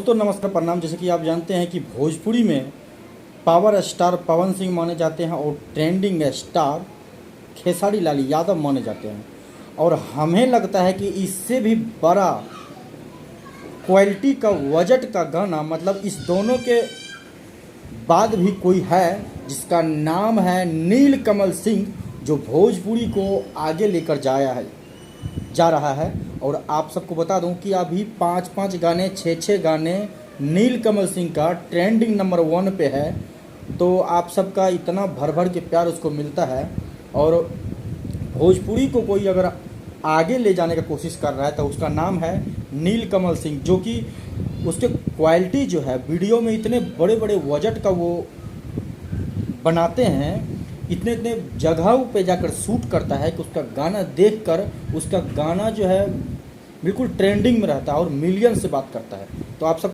दोस्तों नमस्कार प्रणाम। जैसे कि आप जानते हैं कि भोजपुरी में पावर स्टार पवन सिंह माने जाते हैं और ट्रेंडिंग स्टार खेसारी लाल यादव माने जाते हैं। और हमें लगता है कि इससे भी बड़ा क्वालिटी का बजट का गाना मतलब इस दोनों के बाद भी कोई है जिसका नाम है नीलकमल सिंह, जो भोजपुरी को आगे लेकर जा रहा है। और आप सबको बता दूं कि अभी 5-5 गाने 6-6 गाने नीलकमल सिंह का ट्रेंडिंग नंबर 1 पे है। तो आप सबका इतना भर भर के प्यार उसको मिलता है। और भोजपुरी को कोई अगर आगे ले जाने का कोशिश कर रहा है तो उसका नाम है नीलकमल सिंह, जो कि उसके क्वालिटी जो है वीडियो में इतने बड़े बड़े बजट का वो बनाते हैं, इतने इतने जगहों पे जाकर शूट करता है कि उसका गाना देखकर उसका गाना जो है बिल्कुल ट्रेंडिंग में रहता है और मिलियन से बात करता है। तो आप सब